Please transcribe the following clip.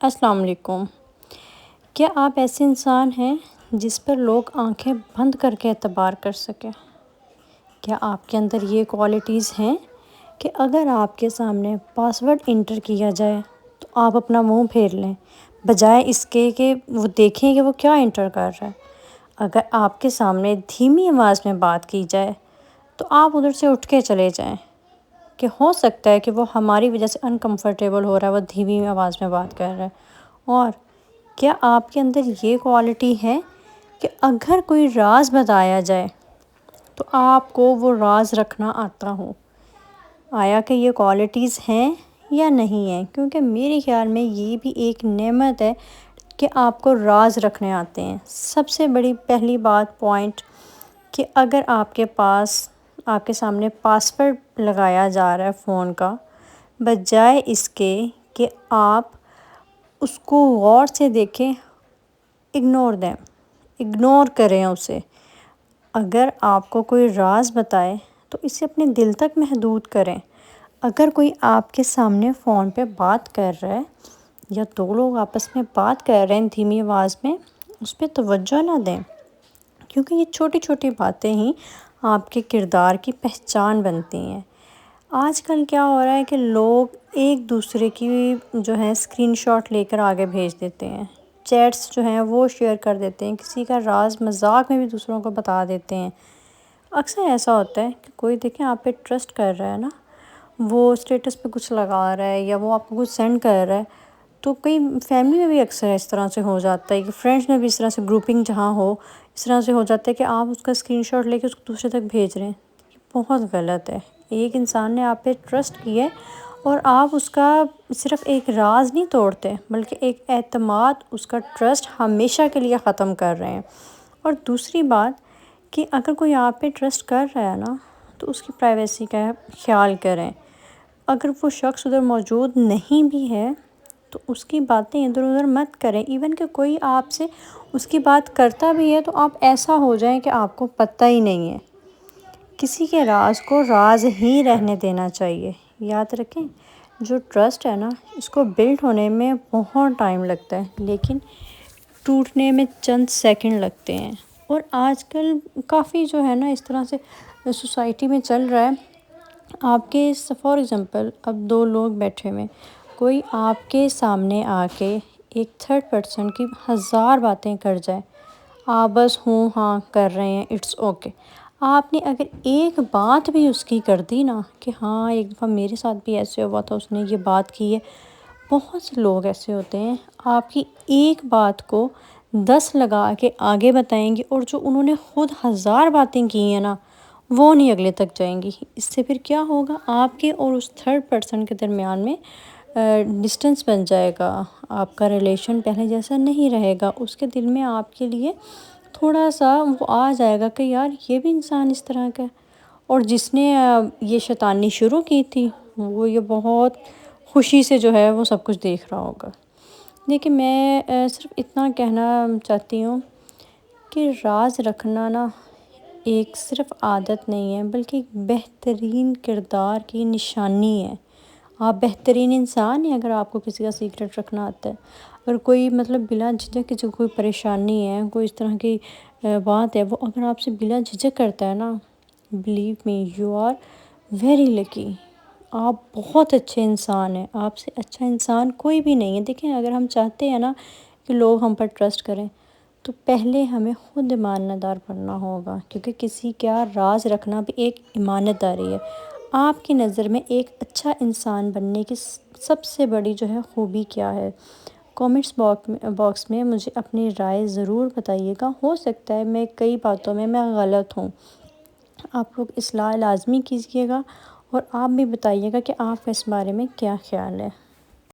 السلام علیکم۔ کیا آپ ایسے انسان ہیں جس پر لوگ آنکھیں بند کر کے اعتبار کر سکیں؟ کیا آپ کے اندر یہ کوالٹیز ہیں کہ اگر آپ کے سامنے پاسورڈ انٹر کیا جائے تو آپ اپنا منہ پھیر لیں بجائے اس کے کہ وہ دیکھیں کہ وہ کیا انٹر کر رہا ہے؟ اگر آپ کے سامنے دھیمی آواز میں بات کی جائے تو آپ ادھر سے اٹھ کے چلے جائیں کہ ہو سکتا ہے کہ وہ ہماری وجہ سے انکمفرٹیبل ہو رہا ہے، وہ دھیمی آواز میں بات کر رہا ہے۔ اور کیا آپ کے اندر یہ کوالٹی ہے کہ اگر کوئی راز بتایا جائے تو آپ کو وہ راز رکھنا آتا ہو؟ آیا کہ یہ کوالٹیز ہیں یا نہیں ہیں؟ کیونکہ میرے خیال میں یہ بھی ایک نعمت ہے کہ آپ کو راز رکھنے آتے ہیں۔ سب سے بڑی پہلی بات پوائنٹ کہ اگر آپ کے پاس آپ کے سامنے پاسورڈ لگایا جا رہا ہے فون کا، بجائے اس کے کہ آپ اس کو غور سے دیکھیں، اگنور کریں اسے۔ اگر آپ کو کوئی راز بتائے تو اسے اپنے دل تک محدود کریں۔ اگر کوئی آپ کے سامنے فون پہ بات کر رہا ہے یا دو لوگ آپس میں بات کر رہے ہیں دھیمی آواز میں، اس پہ توجہ نہ دیں، کیونکہ یہ چھوٹی چھوٹی باتیں ہی آپ کے کردار کی پہچان بنتی ہیں۔ آج کل کیا ہو رہا ہے کہ لوگ ایک دوسرے کی جو ہے اسکرین شاٹ لے کر آگے بھیج دیتے ہیں، چیٹس جو ہیں وہ شیئر کر دیتے ہیں، کسی کا راز مذاق میں بھی دوسروں کو بتا دیتے ہیں۔ اکثر ایسا ہوتا ہے کہ کوئی دیکھیں آپ پہ ٹرسٹ کر رہا ہے نا، وہ اسٹیٹس پہ کچھ لگا رہا ہے یا وہ آپ کو کچھ سینڈ کر رہا ہے، تو کئی فیملی میں بھی اکثر اس طرح سے ہو جاتا ہے کہ فرینڈس میں بھی اس طرح سے گروپنگ جہاں ہو، اس طرح سے ہو جاتا ہے کہ آپ اس کا اسکرین شاٹ لے کے اس کو دوسرے تک بھیج رہے ہیں۔ یہ بہت غلط ہے۔ ایک انسان نے آپ پہ ٹرسٹ کیا ہے اور آپ اس کا صرف ایک راز نہیں توڑتے بلکہ ایک اعتماد، اس کا ٹرسٹ ہمیشہ کے لیے ختم کر رہے ہیں۔ اور دوسری بات کہ اگر کوئی آپ پہ ٹرسٹ کر رہا ہے نا تو اس کی پرائیویسی کا خیال کریں۔ اگر وہ شخص ادھر موجود نہیں بھی ہے تو اس کی باتیں ادھر ادھر مت کریں، ایون کہ کوئی آپ سے اس کی بات کرتا بھی ہے تو آپ ایسا ہو جائیں کہ آپ کو پتہ ہی نہیں ہے۔ کسی کے راز کو راز ہی رہنے دینا چاہیے۔ یاد رکھیں، جو ٹرسٹ ہے نا اس کو بلڈ ہونے میں بہت ٹائم لگتا ہے لیکن ٹوٹنے میں چند سیکنڈ لگتے ہیں۔ اور آج کل کافی جو ہے نا اس طرح سے سوسائٹی میں چل رہا ہے، آپ کے فار ایگزامپل اب دو لوگ بیٹھے ہوئے، کوئی آپ کے سامنے آ کے ایک تھرڈ پرسن کی 1000 باتیں کر جائے، آپ بس ہوں ہاں کر رہے ہیں، اٹس اوکے۔ آپ نے اگر ایک بات بھی اس کی کر دی نا کہ ہاں ایک دفعہ میرے ساتھ بھی ایسے ہوا تھا، اس نے یہ بات کی ہے، بہت سے لوگ ایسے ہوتے ہیں آپ کی ایک بات کو 10 لگا کے آگے بتائیں گے، اور جو انہوں نے خود 1000 باتیں کی ہیں نا وہ نہیں اگلے تک جائیں گی۔ اس سے پھر کیا ہوگا، آپ کے اور اس تھرڈ پرسن کے درمیان میں ڈسٹنس بن جائے گا، آپ کا ریلیشن پہلے جیسا نہیں رہے گا، اس کے دل میں آپ کے لیے تھوڑا سا وہ آ جائے گا کہ یار یہ بھی انسان اس طرح کا ہے، اور جس نے یہ شیطانی شروع کی تھی وہ یہ بہت خوشی سے جو ہے وہ سب کچھ دیکھ رہا ہوگا۔ دیکھیں، میں صرف اتنا کہنا چاہتی ہوں کہ راز رکھنا نا ایک صرف عادت نہیں ہے بلکہ ایک بہترین کردار کی نشانی ہے۔ آپ بہترین انسان ہیں اگر آپ کو کسی کا سیکرٹ رکھنا آتا ہے۔ اگر کوئی بلا جھجک کسی کو کوئی پریشانی ہے، کوئی اس طرح کی بات ہے، وہ اگر آپ سے بلا جھجک کرتا ہے نا، believe me you are very lucky. آپ بہت اچھے انسان ہیں، آپ سے اچھا انسان کوئی بھی نہیں ہے۔ دیکھیں، اگر ہم چاہتے ہیں نا کہ لوگ ہم پر ٹرسٹ کریں تو پہلے ہمیں خود ایمانت دار بننا ہوگا، کیونکہ کسی کا راز رکھنا بھی ایک ایمانت داری ہے۔ آپ کی نظر میں ایک اچھا انسان بننے کی سب سے بڑی جو ہے خوبی کیا ہے؟ کومنٹس باکس میں مجھے اپنی رائے ضرور بتائیے گا۔ ہو سکتا ہے میں کئی باتوں میں غلط ہوں، آپ لوگ اصلاح لازمی کیجیے گا، اور آپ بھی بتائیے گا کہ آپ کا اس بارے میں کیا خیال ہے۔